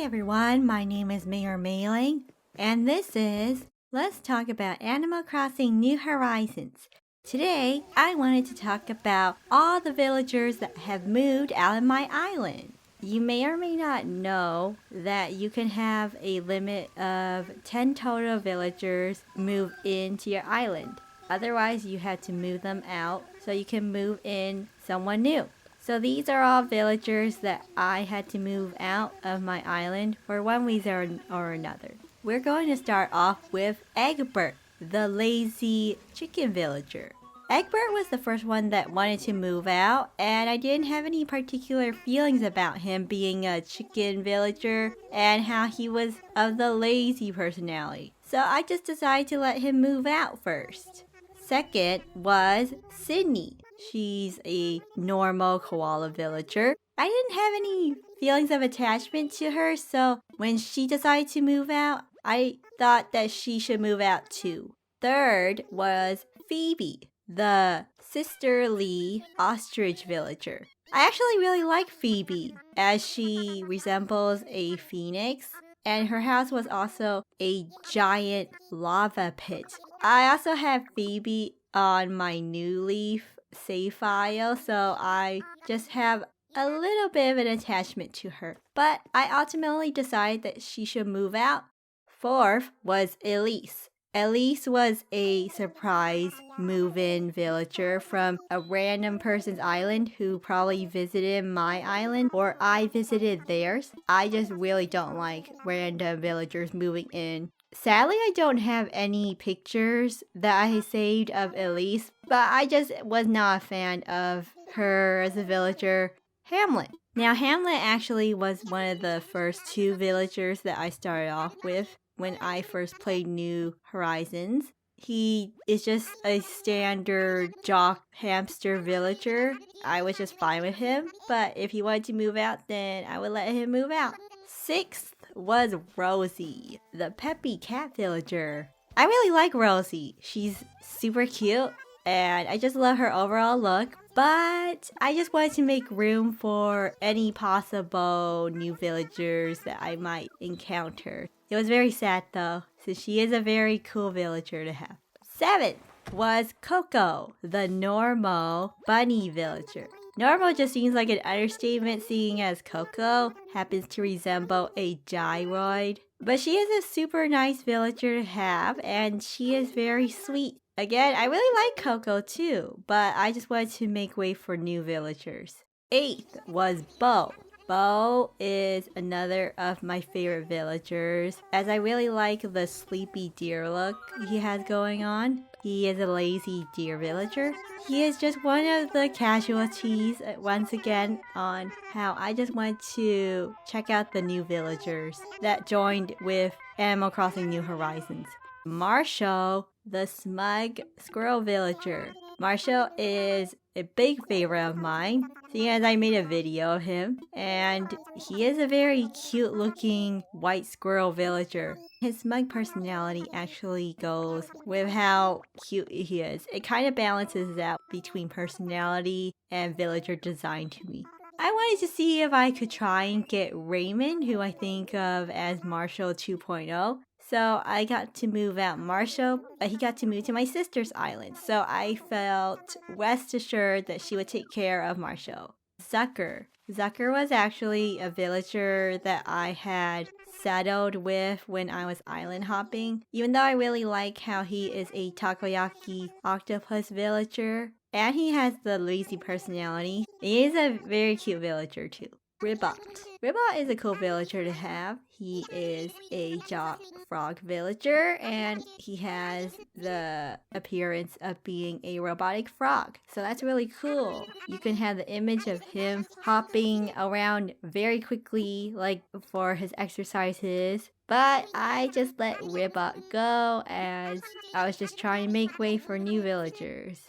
everyone, my name is Mayor Mayline, and this is Let's Talk About Animal Crossing New Horizons. Today, I wanted to talk about all the villagers that have moved out of my island. You may or may not know that you can have a limit of 10 total villagers move into your island. Otherwise, you have to move them out so you can move in someone new. So these are all villagers that I had to move out of my island for one reason or another. We're going to start off with Egbert, the lazy chicken villager. Egbert was the first one that wanted to move out, and I didn't have any particular feelings about him being a chicken villager and how he was of the lazy personality. So I just decided to let him move out first. Second was Sydney. She's a normal koala villager. I didn't have any feelings of attachment to her, so when she decided to move out, I thought that she should move out too. Third was Phoebe, the sisterly ostrich villager. I actually really like Phoebe, as she resembles a phoenix, and her house was also a giant lava pit. I also have Phoebe on my new leaf save file, so I just have a little bit of an attachment to her. But I ultimately decided that she should move out. Fourth was Elise. Elise was a surprise move-in villager from a random person's island who probably visited my island or I visited theirs. I just really don't like random villagers moving in. Sadly, I don't have any pictures that I saved of Elise, but I just was not a fan of her as a villager. Hamlet. Now, Hamlet actually was one of the first two villagers that I started off with when I first played New Horizons. He is just a standard jock hamster villager. I was just fine with him, but if he wanted to move out, then I would let him move out. Sixth was Rosie, the peppy cat villager. I really like Rosie. She's super cute, and I just love her overall look. But I just wanted to make room for any possible new villagers that I might encounter. It was very sad though, since she is a very cool villager to have. Seventh was Coco, the normal bunny villager. Normal just seems like an understatement, seeing as Coco happens to resemble a gyroid. But she is a super nice villager to have, and she is very sweet. Again, I really like Coco too, but I just wanted to make way for new villagers. Eighth was Beau. Beau is another of my favorite villagers, as I really like the sleepy deer look he has going on. He is a lazy deer villager. He is just one of the casualties, once again, on how I just want to check out the new villagers that joined with Animal Crossing New Horizons. Marshal, the smug squirrel villager. Marshal is a big favorite of mine, seeing as I made a video of him, and he is a very cute looking white squirrel villager. His smug personality actually goes with how cute he is. It kind of balances out between personality and villager design to me. I wanted to see if I could try and get Raymond, who I think of as Marshal 2.0. So I got to move out Marshal, but he got to move to my sister's island. So I felt rest assured that she would take care of Marshal. Zucker. Zucker was actually a villager that I had settled with when I was island hopping. Even though I really like how he is a takoyaki octopus villager, and he has the lazy personality, he is a very cute villager too. Ribbot. Ribbot is a cool villager to have. He is a jock frog villager, and he has the appearance of being a robotic frog. So that's really cool. You can have the image of him hopping around very quickly, like for his exercises. But I just let Ribbot go, as I was just trying to make way for new villagers.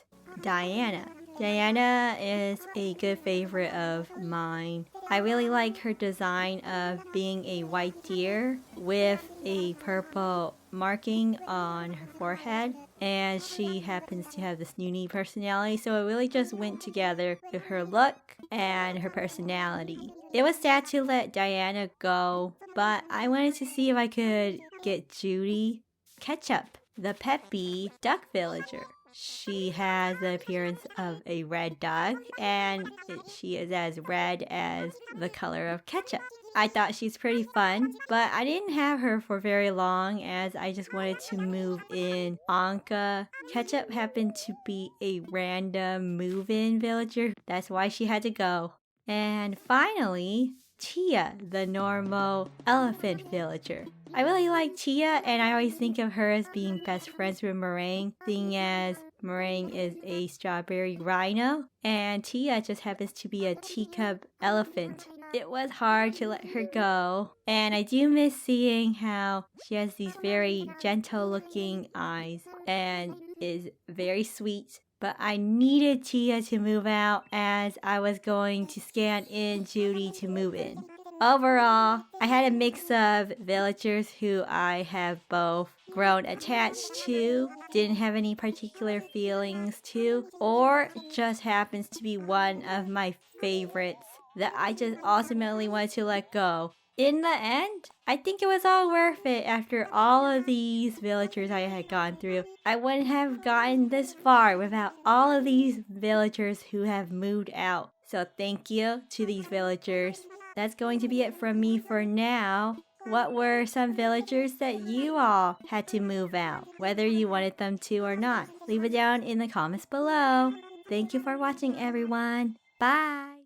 Diana. Diana is a good favorite of mine. I really like her design of being a white deer with a purple marking on her forehead. And she happens to have this unique personality, so it really just went together with her look and her personality. It was sad to let Diana go, but I wanted to see if I could get Judy Ketchup, the peppy duck villager. She has the appearance of a red duck, and she is as red as the color of ketchup. I thought she's pretty fun, but I didn't have her for very long as I just wanted to move in Anka. Ketchup happened to be a random move-in villager. That's why she had to go. And finally, Tia, the normal elephant villager. I really like Tia, and I always think of her as being best friends with Meringue, seeing as Meringue is a strawberry rhino, and Tia just happens to be a teacup elephant. It was hard to let her go, and I do miss seeing how she has these very gentle looking eyes and is very sweet. But I needed Tia to move out as I was going to scan in Judy to move in. Overall, I had a mix of villagers who I have both grown attached to, didn't have any particular feelings to, or just happens to be one of my favorites that I just ultimately wanted to let go. In the end, I think it was all worth it after all of these villagers I had gone through. I wouldn't have gotten this far without all of these villagers who have moved out. So thank you to these villagers. That's going to be it from me for now. What were some villagers that you all had to move out, whether you wanted them to or not? Leave it down in the comments below. Thank you for watching, everyone. Bye!